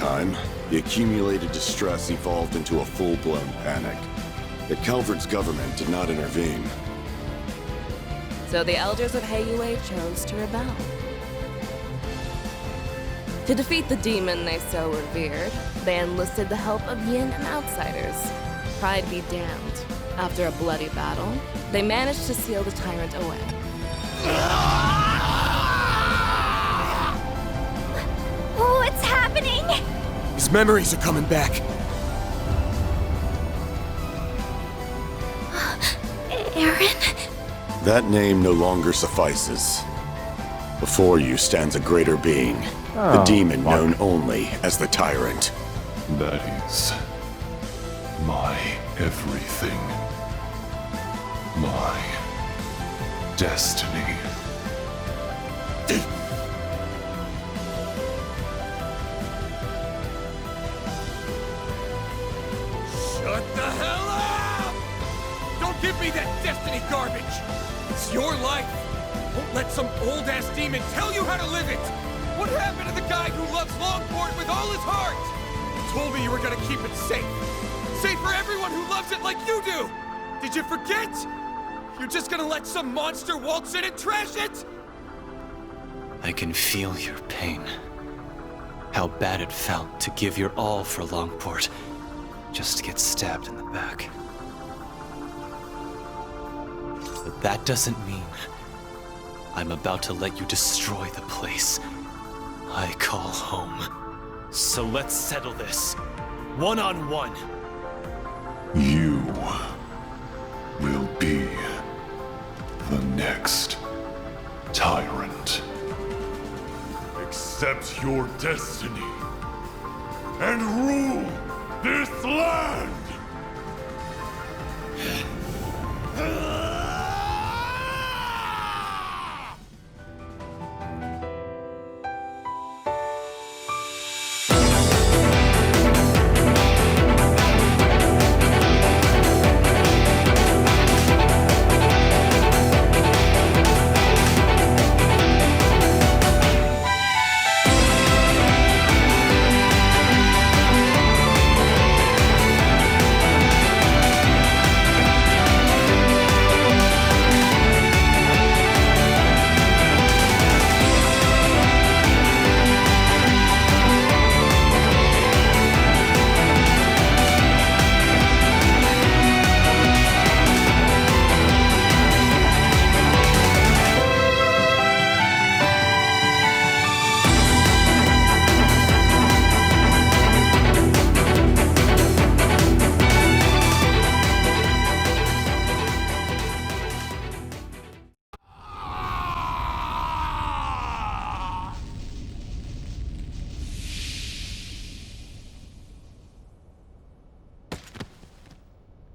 time, the accumulated distress evolved into a full-blown panic. Yet Calvert's government did not intervene. So the elders of Heiyue chose to rebel. To defeat the demon they so revered, they enlisted the help of YIN and outsiders. Pride be damned. After a bloody battle, they managed to seal the tyrant away. What's happening? His memories are coming back. Aaron? That name no longer suffices. Before you stands a greater being, the demon known only as the Tyrant. That is my everything. My destiny. Shut the hell up! Don't give me that destiny garbage! It's your life! Don't let some old-ass demon tell you how to live it! What happened to the guy who loves Longport with all his heart? You told me you were gonna keep it safe. Safe for everyone who loves it like you do! Did you forget? You're just gonna let some monster waltz in and trash it? I can feel your pain. How bad it felt to give your all for Longport, just to get stabbed in the back. But that doesn't mean I'm about to let you destroy the place I call home. So let's settle this, one-on-one. You will be the next tyrant. Accept your destiny and rule this land!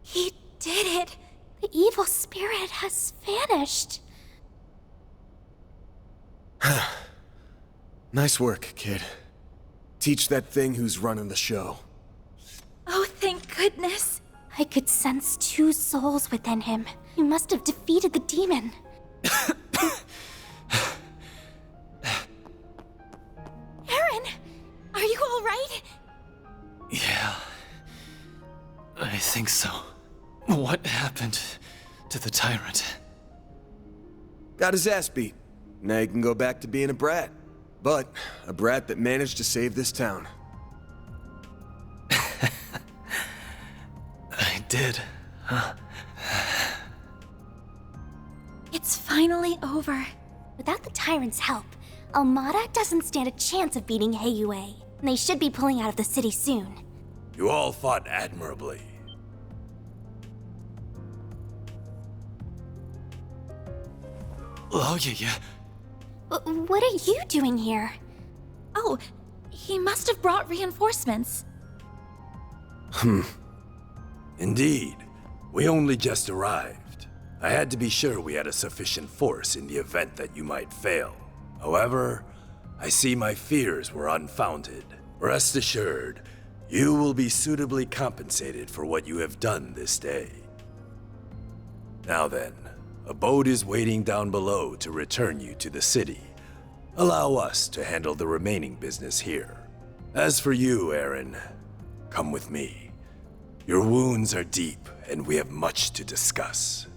He did it! The evil spirit has vanished. Nice work, kid. Teach that thing who's running the show. Oh, thank goodness. I could sense two souls within him. He must have defeated the demon. Aaron! Are you alright? Yeah, I think so. What happened to the tyrant? Got his ass beat. Now he can go back to being a brat. But a brat that managed to save this town. I did, huh? It's finally over. Without the tyrant's help, Almada doesn't stand a chance of beating Heiyue. They should be pulling out of the city soon. You all fought admirably. Oh, yeah. What are you doing here? Oh, he must have brought reinforcements. Indeed. We only just arrived. I had to be sure we had a sufficient force in the event that you might fail. However, I see my fears were unfounded. Rest assured, you will be suitably compensated for what you have done this day. Now then, a boat is waiting down below to return you to the city. Allow us to handle the remaining business here. As for you, Aaron, come with me. Your wounds are deep, and we have much to discuss.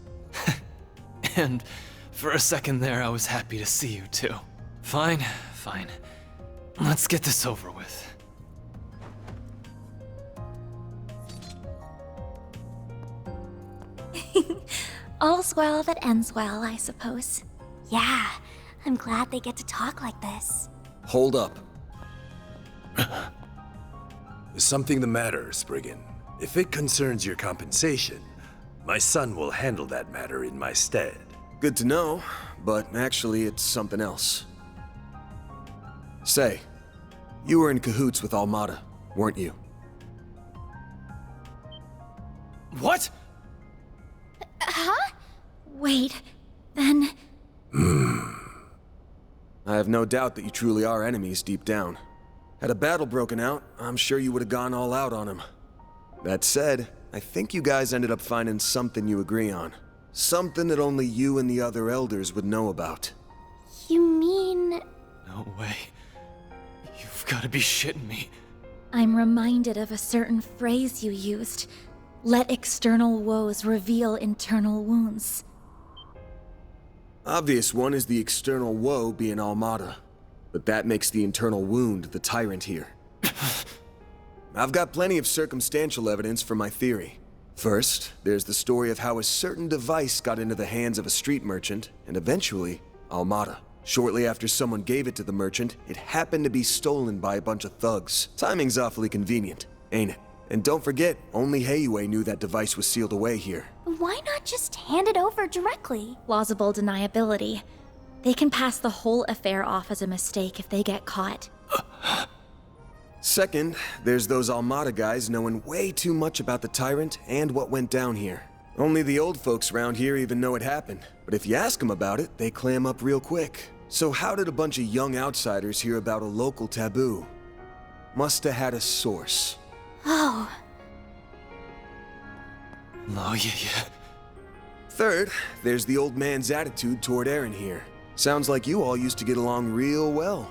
And for a second there, I was happy to see you too. Fine, fine. Let's get this over with. All's well that ends well, I suppose. Yeah, I'm glad they get to talk like this. Hold up. Is something the matter, Spriggan? If it concerns your compensation, my son will handle that matter in my stead. Good to know, but actually it's something else. Say, you were in cahoots with Almada, weren't you? What? Wait, then... I have no doubt that you truly are enemies deep down. Had a battle broken out, I'm sure you would have gone all out on him. That said, I think you guys ended up finding something you agree on. Something that only you and the other elders would know about. You mean... No way. You've got to be shitting me. I'm reminded of a certain phrase you used. Let external woes reveal internal wounds. Obvious one is the external woe being Almada, but that makes the internal wound the tyrant here. I've got plenty of circumstantial evidence for my theory. First, there's the story of how a certain device got into the hands of a street merchant, and eventually, Almada. Shortly after someone gave it to the merchant, it happened to be stolen by a bunch of thugs. Timing's awfully convenient, ain't it? And don't forget, only Heiyue knew that device was sealed away here. Why not just hand it over directly? Plausible deniability. They can pass the whole affair off as a mistake if they get caught. Second, there's those Almada guys knowing way too much about the tyrant and what went down here. Only the old folks around here even know it happened, but if you ask them about it, they clam up real quick. So how did a bunch of young outsiders hear about a local taboo? Must have had a source. Oh, Oh, yeah. Third, there's the old man's attitude toward Aaron here. Sounds like you all used to get along real well.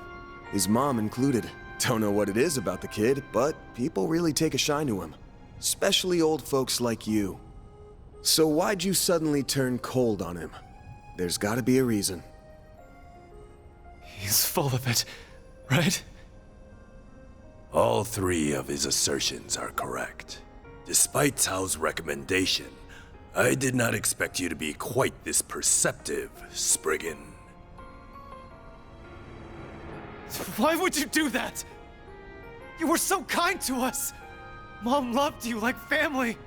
His mom included. Don't know what it is about the kid, but people really take a shine to him. Especially old folks like you. So why'd you suddenly turn cold on him? There's gotta be a reason. He's full of it, right? All three of his assertions are correct. Despite Cao's recommendation, I did not expect you to be quite this perceptive, Spriggan. Why would you do that? You were so kind to us. Mom loved you like family.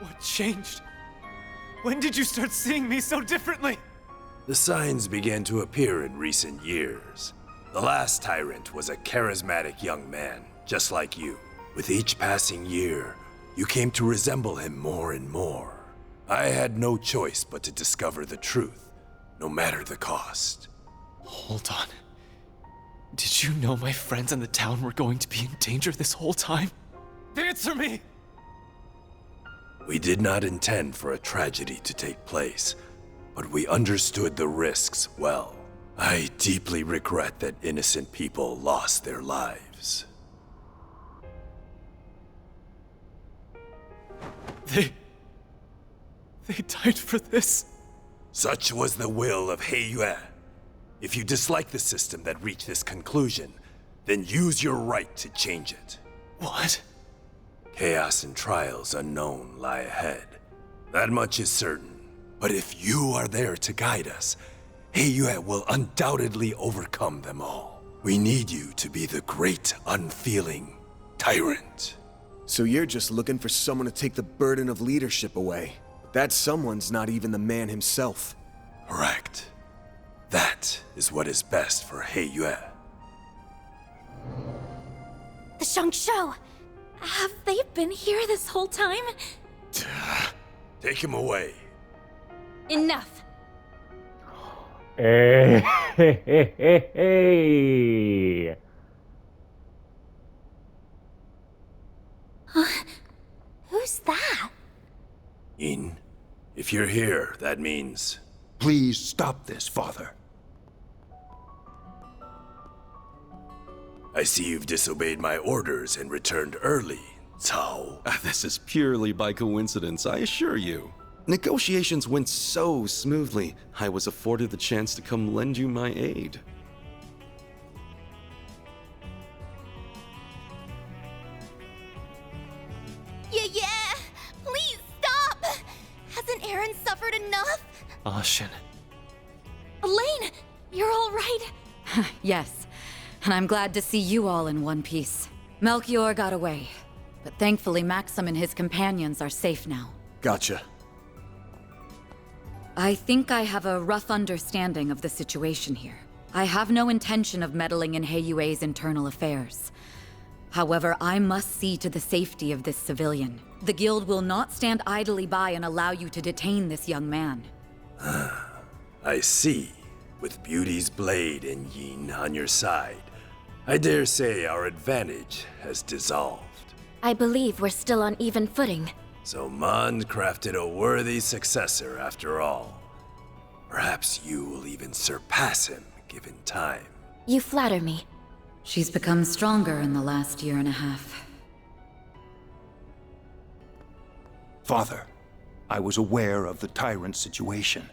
What changed? When did you start seeing me so differently? The signs began to appear in recent years. The last tyrant was a charismatic young man, just like you. With each passing year, you came to resemble him more and more. I had no choice but to discover the truth, no matter the cost. Hold on. Did you know my friends in the town were going to be in danger this whole time? Answer me! We did not intend for a tragedy to take place, but we understood the risks well. I deeply regret that innocent people lost their lives. They died for this? Such was the will of Heiyue. If you dislike the system that reached this conclusion, then use your right to change it. What? Chaos and trials unknown lie ahead. That much is certain. But if you are there to guide us, Heiyue will undoubtedly overcome them all. We need you to be the great, unfeeling tyrant. So you're just looking for someone to take the burden of leadership away. But that someone's not even the man himself. Correct. That is what is best for Heiyue. the Shangsho! Have they been here this whole time? Take him away. Enough! Hey, hey, hey, hey, hey. Who's that? YIN, if you're here, that means... Please stop this, Father. I see you've disobeyed my orders and returned early, Cao. This is purely by coincidence, I assure you. Negotiations went so smoothly, I was afforded the chance to come lend you my aid. Yeah! Please stop! Hasn't Aaron suffered enough? Ashen. Elaine, you're all right? Yes, and I'm glad to see you all in one piece. Melchior got away, but thankfully Maxim and his companions are safe now. Gotcha. I think I have a rough understanding of the situation here. I have no intention of meddling in Heiyue's internal affairs. However, I must see to the safety of this civilian. The guild will not stand idly by and allow you to detain this young man. I see. With Beauty's blade and YIN on your side, I dare say our advantage has dissolved. I believe we're still on even footing. So Mond crafted a worthy successor after all. Perhaps you will even surpass him, given time. You flatter me. She's become stronger in the last year and a half. Father, I was aware of the tyrant situation,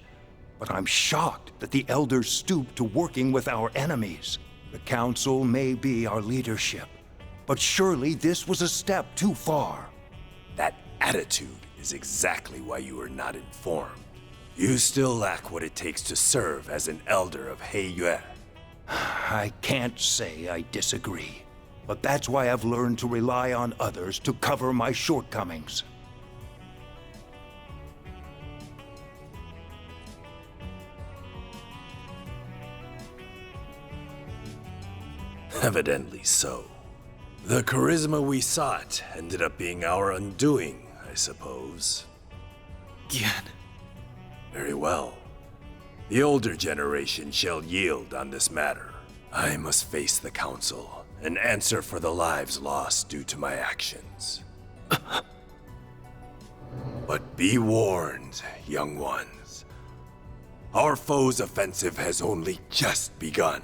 but I'm shocked that the elders stooped to working with our enemies. The council may be our leadership, but surely this was a step too far. That attitude is exactly why you are not informed. You still lack what it takes to serve as an elder of Heiyue. I can't say I disagree, but that's why I've learned to rely on others to cover my shortcomings. Evidently so. The charisma we sought ended up being our undoing, I suppose. YIN. Very well. The older generation shall yield on this matter. I must face the council and answer for the lives lost due to my actions. But be warned, young ones. Our foe's offensive has only just begun.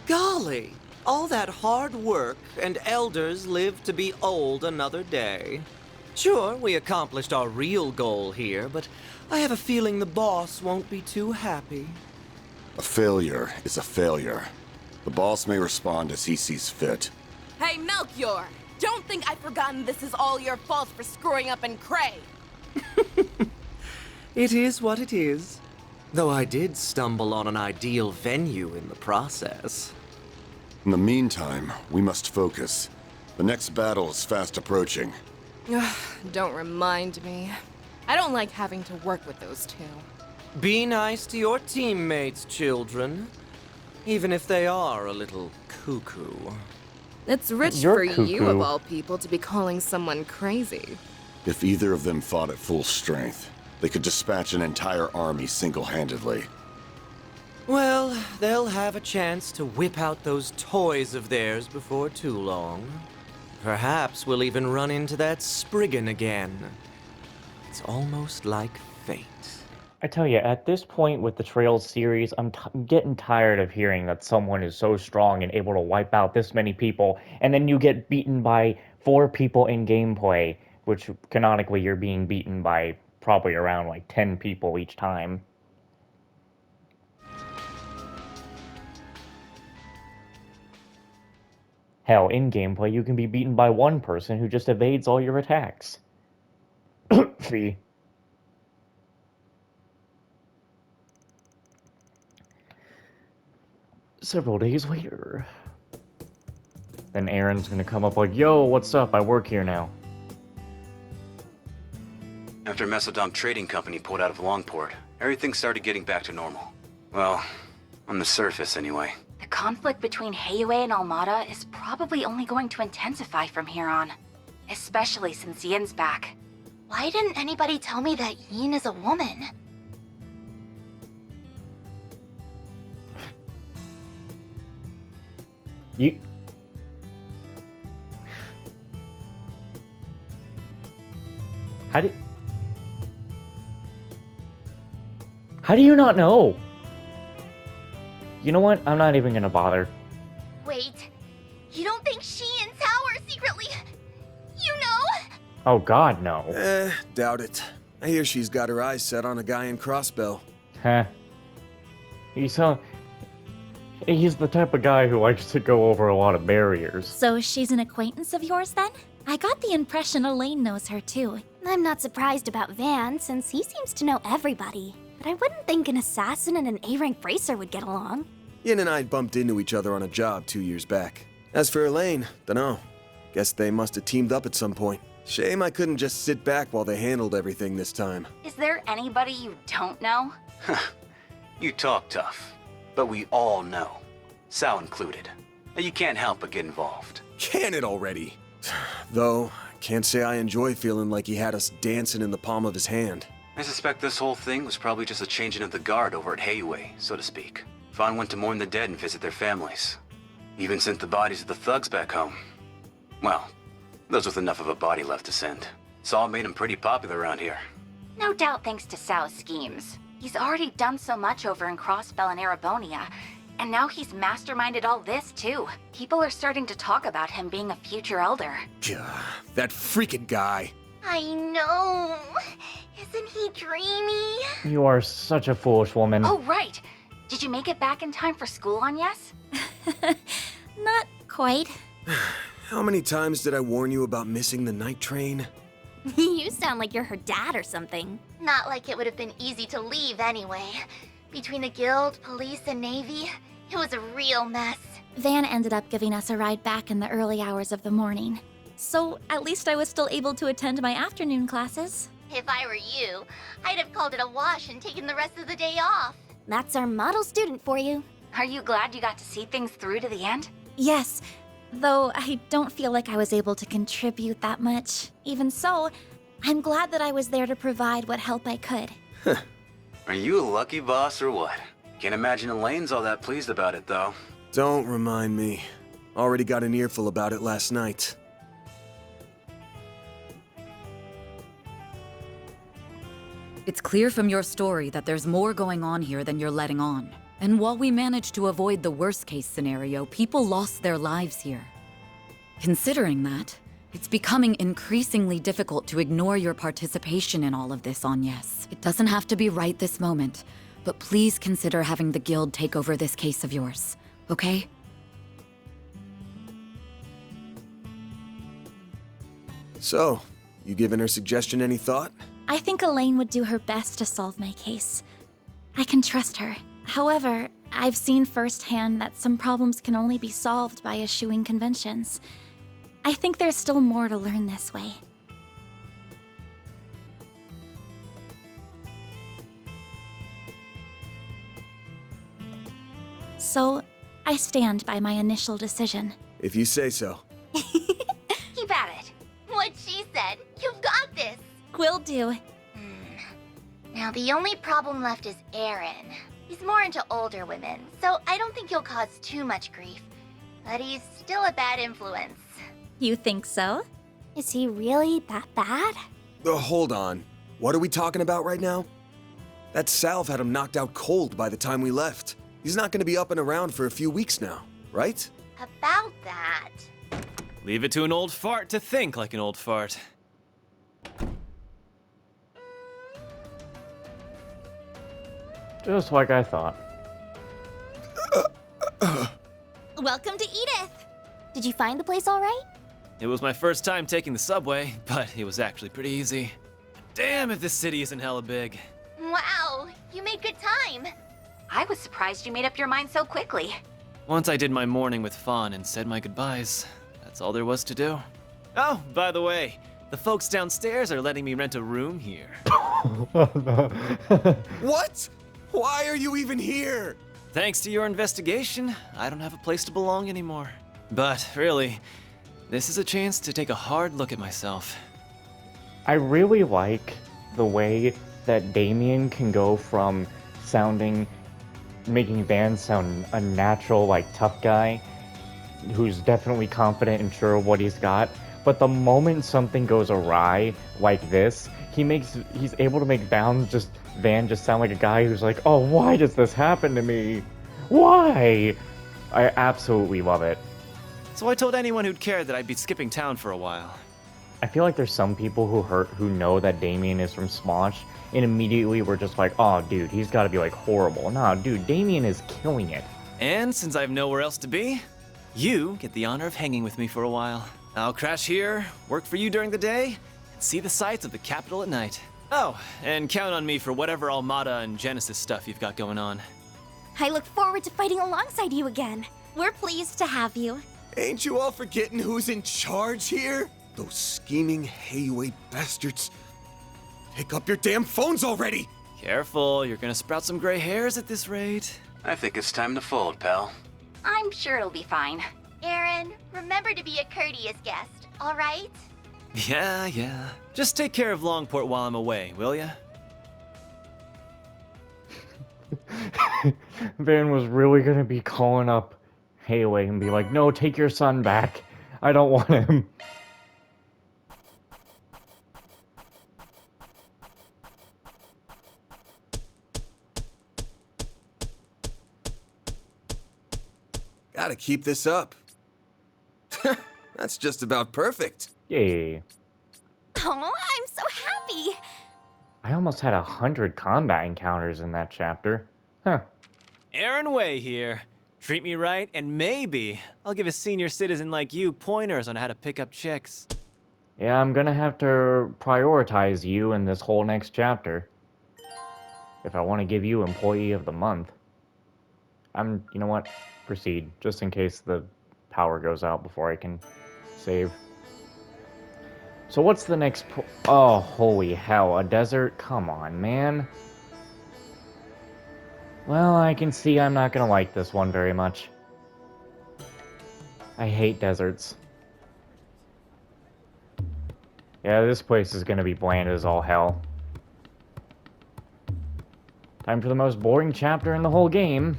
Golly, all that hard work and elders lived to be old another day. Sure, we accomplished our real goal here, but I have a feeling the boss won't be too happy. A failure is a failure. The boss may respond as he sees fit. Hey, Melchior! Don't think I've forgotten this is all your fault for screwing up in Cray! It is what it is. Though I did stumble on an ideal venue in the process. In the meantime, we must focus. The next battle is fast approaching. Don't remind me. I don't like having to work with those two. Be nice to your teammates, children. Even if they are a little cuckoo. It's rich You're for you, cuckoo. of all people, to be calling someone crazy. If either of them fought at full strength, they could dispatch an entire army single-handedly. Well, they'll have a chance to whip out those toys of theirs before too long. Perhaps we'll even run into that Spriggan again. It's almost like fate. I tell you, at this point with the Trails series, I'm getting tired of hearing that someone is so strong and able to wipe out this many people, and then you get beaten by 4 people in gameplay, which canonically you're being beaten by probably around like 10 people each time. Hell, in gameplay you can be beaten by 1 person who just evades all your attacks. See? Several days later. Then Aaron's gonna come up like, yo, what's up? I work here now. After Mesodom Trading Company pulled out of Longport, everything started getting back to normal. Well, on the surface anyway. The conflict between Heiyue and Almada is probably only going to intensify from here on. Especially since Yin's back. Why didn't anybody tell me that Yin is a woman? You... How do you not know? You know what? I'm not even gonna bother. Wait, you don't think she and Tao are secretly... You know? Oh god, no. Doubt it. I hear she's got her eyes set on a guy in Crossbow. Heh. He's the type of guy who likes to go over a lot of barriers. So she's an acquaintance of yours then? I got the impression Elaine knows her too. I'm not surprised about Van, since he seems to know everybody. But I wouldn't think an assassin and an A-rank racer would get along. Yin and I bumped into each other on a job 2 years back. As for Elaine, dunno. Guess they must have teamed up at some point. Shame I couldn't just sit back while they handled everything this time. Is there anybody you don't know? You talk tough, but we all know. Sal included. And you can't help but get involved. Can it already? Though, can't say I enjoy feeling like he had us dancing in the palm of his hand. I suspect this whole thing was probably just a changing of the guard over at Hayway, so to speak. Vaughn went to mourn the dead and visit their families. Even sent the bodies of the thugs back home. Well, those with enough of a body left to send. Saul made him pretty popular around here. No doubt thanks to Sal's schemes. He's already done so much over in Crossbell and Erebonia, and now he's masterminded all this too. People are starting to talk about him being a future elder. Gah, that freaking guy. I know. Isn't he dreamy? You are such a foolish woman. Oh, right. Did you make it back in time for school on Yes? Not quite. How many times did I warn you about missing the night train? You sound like you're her dad or something. Not like it would have been easy to leave anyway. Between the guild, police, and navy, it was a real mess. Van ended up giving us a ride back in the early hours of the morning. So at least I was still able to attend my afternoon classes. If I were you, I'd have called it a wash and taken the rest of the day off. That's our model student for you. Are you glad you got to see things through to the end? Yes, though I don't feel like I was able to contribute that much. Even so, I'm glad that I was there to provide what help I could. Are you a lucky boss or what? Can't imagine Elaine's all that pleased about it, though. Don't remind me. Already got an earful about it last night. It's clear from your story that there's more going on here than you're letting on. And while we managed to avoid the worst-case scenario, people lost their lives here. Considering that, it's becoming increasingly difficult to ignore your participation in all of this on Yes. It doesn't have to be right this moment, but please consider having the guild take over this case of yours, okay? So, you giving her suggestion any thought? I think Elaine would do her best to solve my case. I can trust her. However, I've seen firsthand that some problems can only be solved by eschewing conventions. I think there's still more to learn this way. So, I stand by my initial decision. If you say so. Keep at it. What she said. You've got this. Will do. Now, the only problem left is Aaron. He's more into older women, so I don't think he'll cause too much grief. But he's still a bad influence. You think so? Is he really that bad? Hold on. What are we talking about right now? That salve had him knocked out cold by the time we left. He's not going to be up and around for a few weeks now, right? About that. Leave it to an old fart to think like an old fart. Just like I thought. Welcome to Edith! Did you find the place all right? It was my first time taking the subway, but it was actually pretty easy. Damn if this city isn't hella big. Wow, you made good time. I was surprised you made up your mind so quickly. Once I did my morning with Fawn and said my goodbyes, that's all there was to do. Oh, by the way, the folks downstairs are letting me rent a room here. What? Why are you even here? Thanks to your investigation, I don't have a place to belong anymore. But really, this is a chance to take a hard look at myself. I really like the way that Damien can go from making Van sound a natural, like, tough guy, who's definitely confident and sure of what he's got. But the moment something goes awry like this, he's able to make Van just sound like a guy who's like, oh, why does this happen to me? Why? I absolutely love it. So I told anyone who'd care that I'd be skipping town for a while. I feel like there's some people who know that Damien is from Smosh, and immediately we're just like, oh, dude, he's got to be like horrible. Nah, dude, Damien is killing it. And since I have nowhere else to be, you get the honor of hanging with me for a while. I'll crash here, work for you during the day, and see the sights of the capital at night. Oh, and count on me for whatever Armada and Genesis stuff you've got going on. I look forward to fighting alongside you again. We're pleased to have you. Ain't you all forgetting who's in charge here? Those scheming Heiyue bastards. Pick up your damn phones already! Careful, you're gonna sprout some gray hairs at this rate. I think it's time to fold, pal. I'm sure it'll be fine. Aaron, remember to be a courteous guest, all right? Yeah. Just take care of Longport while I'm away, will ya? Van was really gonna be calling up Heiyue and be like, no, take your son back. I don't want him. Gotta keep this up. That's just about perfect. Yay. Oh, I'm so happy. I almost had 100 combat encounters in that chapter. Huh. Aaron Way here. Treat me right, and maybe I'll give a senior citizen like you pointers on how to pick up chicks. Yeah, I'm gonna have to prioritize you in this whole next chapter. If I want to give you Employee of the Month. You know what? Proceed, just in case the power goes out before I can save. So what's the next oh, holy hell, a desert? Come on, man. Well, I can see I'm not gonna like this one very much. I hate deserts. Yeah, this place is gonna be bland as all hell. Time for the most boring chapter in the whole game.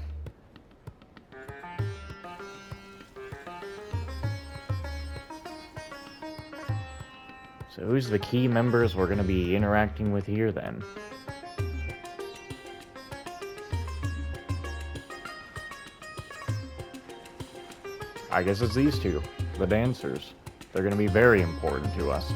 So who's the key members we're going to be interacting with here then? I guess it's these two, the dancers. They're going to be very important to us.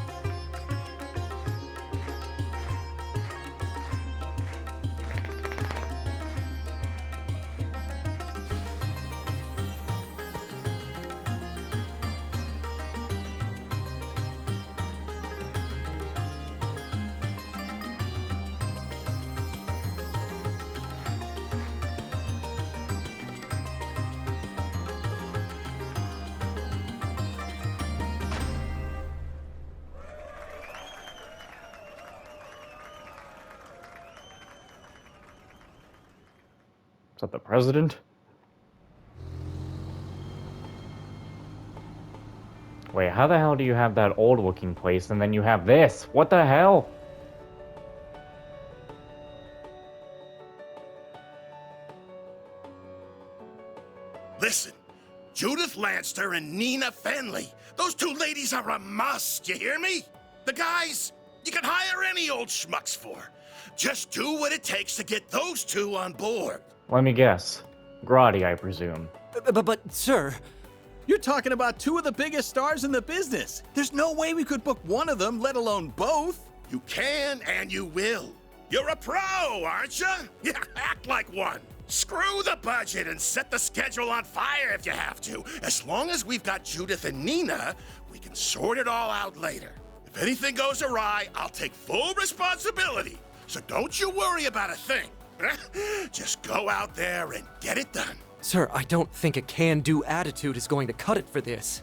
Is that the president? Wait, how the hell do you have that old-looking place and then you have this? What the hell? Listen, Judith Lanster and Nina Fenley. Those two ladies are a must, you hear me? The guys, you can hire any old schmucks for. Just do what it takes to get those two on board. Let me guess. Grotti, I presume. But, sir... You're talking about two of the biggest stars in the business. There's no way we could book one of them, let alone both. You can and you will. You're a pro, aren't you? Yeah, act like one. Screw the budget and set the schedule on fire if you have to. As long as we've got Judith and Nina, we can sort it all out later. If anything goes awry, I'll take full responsibility. So don't you worry about a thing. Just go out there and get it done. Sir, I don't think a can-do attitude is going to cut it for this.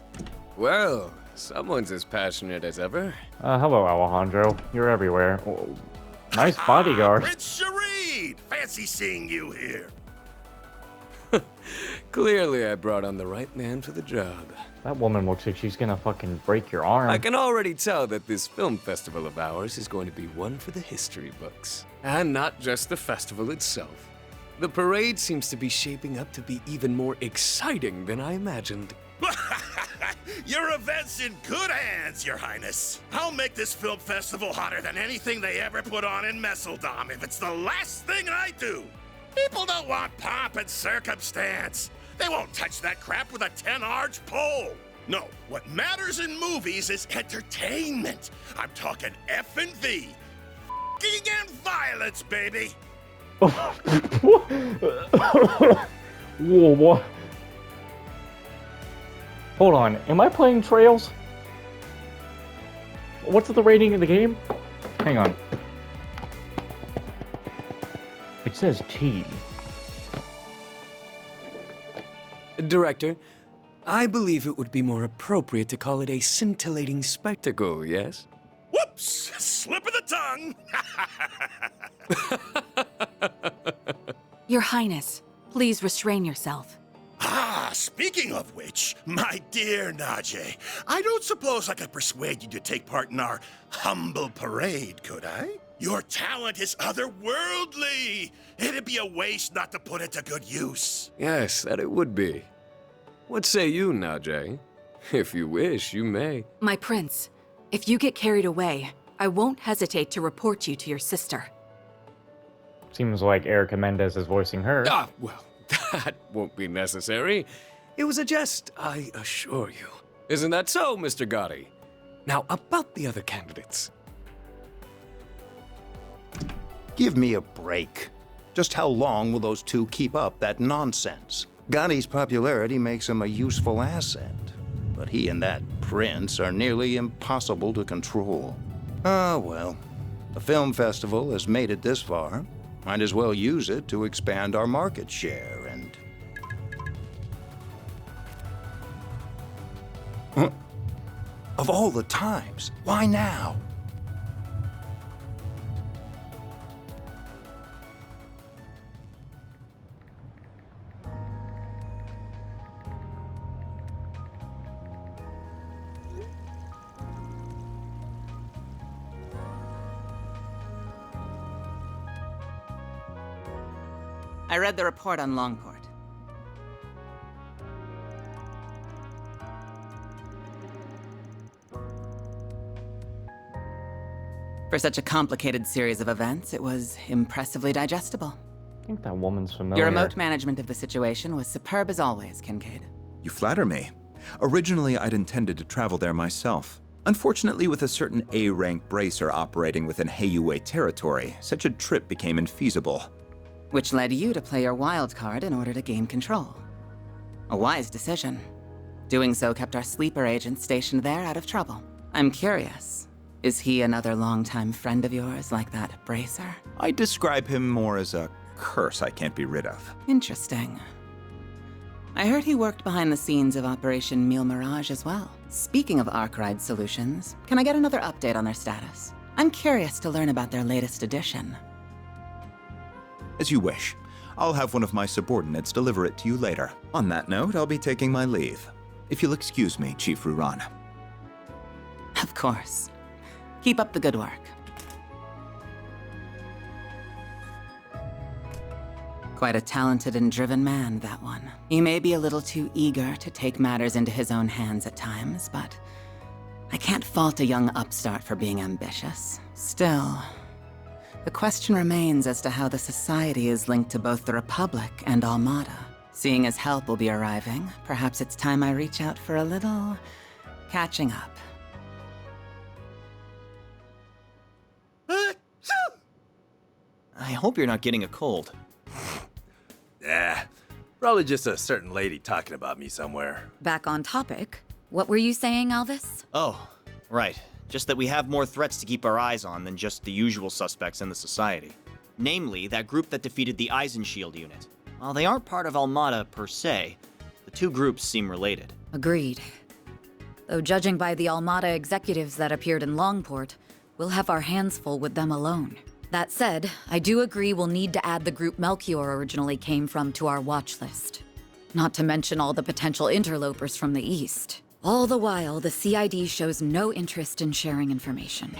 Well, someone's as passionate as ever. Hello, Alejandro. You're everywhere. Oh, nice bodyguard. Prince Shareed! Fancy seeing you here. Clearly, I brought on the right man for the job. That woman looks like she's gonna fucking break your arm. I can already tell that this film festival of ours is going to be one for the history books. And not just the festival itself. The parade seems to be shaping up to be even more exciting than I imagined. Your event's in good hands, Your Highness. I'll make this film festival hotter than anything they ever put on in Messeldom if it's the last thing I do. People don't want pomp and circumstance. They won't touch that crap with a 10-arch pole. No, what matters in movies is entertainment. I'm talking F&V. F***ing and violence, baby. Whoa, what? Hold on, am I playing Trails? What's the rating of the game? Hang on. It says T. Director, I believe it would be more appropriate to call it a scintillating spectacle, yes? Whoops! Slip of the tongue! Your Highness, please restrain yourself. Speaking of which, my dear Najee, I don't suppose I could persuade you to take part in our humble parade, could I? Your talent is otherworldly. It'd be a waste not to put it to good use. Yes, that it would be. What say you, Najee? If you wish, you may. My prince, if you get carried away, I won't hesitate to report you to your sister. Seems like Erica Mendez is voicing her. Well, that won't be necessary. It was a jest, I assure you. Isn't that so, Mr. Gotti? Now, about the other candidates. Give me a break. Just how long will those two keep up that nonsense? Gotti's popularity makes him a useful asset, but he and that prince are nearly impossible to control. Ah, well, the film festival has made it this far. Might as well use it to expand our market share and... Huh? Of all the times, why now? I read the report on Longport. For such a complicated series of events, it was impressively digestible. I think that woman's familiar. Your remote management of the situation was superb as always, Kincaid. You flatter me. Originally, I'd intended to travel there myself. Unfortunately, with a certain A-rank bracer operating within Heiyue territory, such a trip became infeasible. Which led you to play your wild card in order to gain control. A wise decision. Doing so kept our sleeper agent stationed there out of trouble. I'm curious, is he another longtime friend of yours like that bracer? I describe him more as a curse I can't be rid of. Interesting. I heard he worked behind the scenes of Operation Mille Mirage as well. Speaking of Arkwright Solutions, can I get another update on their status? I'm curious to learn about their latest addition. As you wish. I'll have one of my subordinates deliver it to you later. On that note, I'll be taking my leave. If you'll excuse me, Chief Ruran. Of course. Keep up the good work. Quite a talented and driven man, that one. He may be a little too eager to take matters into his own hands at times, but I can't fault a young upstart for being ambitious. Still, the question remains as to how the Society is linked to both the Republic and Almada. Seeing as help will be arriving, perhaps it's time I reach out for a little catching up. I hope you're not getting a cold. Probably just a certain lady talking about me somewhere. Back on topic, what were you saying, Alvis? Oh, right. Just that we have more threats to keep our eyes on than just the usual suspects in the Society. Namely, that group that defeated the Eisenshield unit. While they aren't part of Almada per se, the two groups seem related. Agreed. Though judging by the Almada executives that appeared in Longport, we'll have our hands full with them alone. That said, I do agree we'll need to add the group Melchior originally came from to our watch list. Not to mention all the potential interlopers from the east. All the while, the CID shows no interest in sharing information.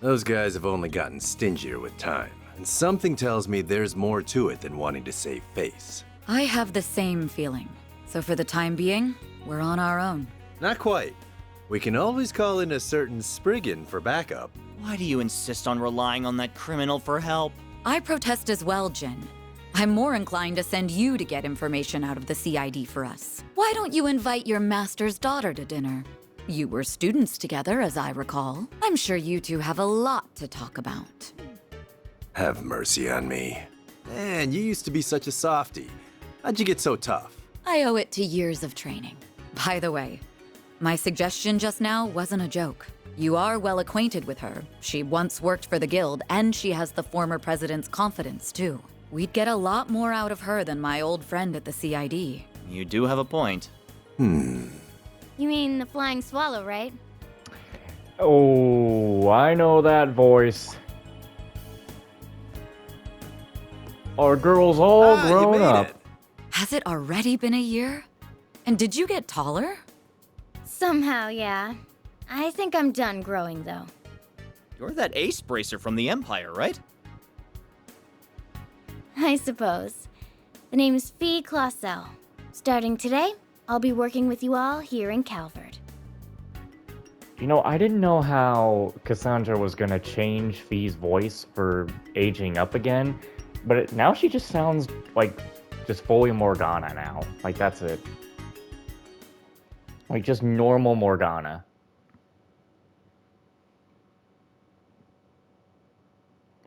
Those guys have only gotten stingier with time, and something tells me there's more to it than wanting to save face. I have the same feeling. So for the time being, we're on our own. Not quite. We can always call in a certain Spriggan for backup. Why do you insist on relying on that criminal for help? I protest as well, Jin. I'm more inclined to send you to get information out of the CID for us. Why don't you invite your master's daughter to dinner? You were students together, as I recall. I'm sure you two have a lot to talk about. Have mercy on me. Man, you used to be such a softie. How'd you get so tough? I owe it to years of training. By the way, my suggestion just now wasn't a joke. You are well acquainted with her. She once worked for the guild, and she has the former president's confidence, too. We'd get a lot more out of her than my old friend at the CID. You do have a point. You mean the flying swallow, right? Oh, I know that voice. Our girl's all grown up. Has it already been a year? And did you get taller? Somehow, yeah. I think I'm done growing, though. You're that ace bracer from the Empire, right? I suppose. The name's Fee Clausel. Starting today, I'll be working with you all here in Calvard. You know, I didn't know how Cassandra was gonna change Fee's voice for aging up again, but now she just sounds like just fully Morgana now. Like, that's it. Like, just normal Morgana.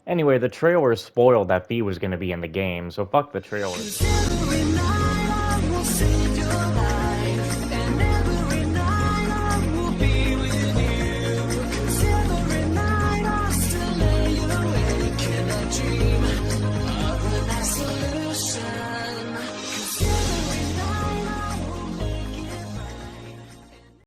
Anyway, the trailer spoiled that Fee was gonna be in the game, so fuck the trailers.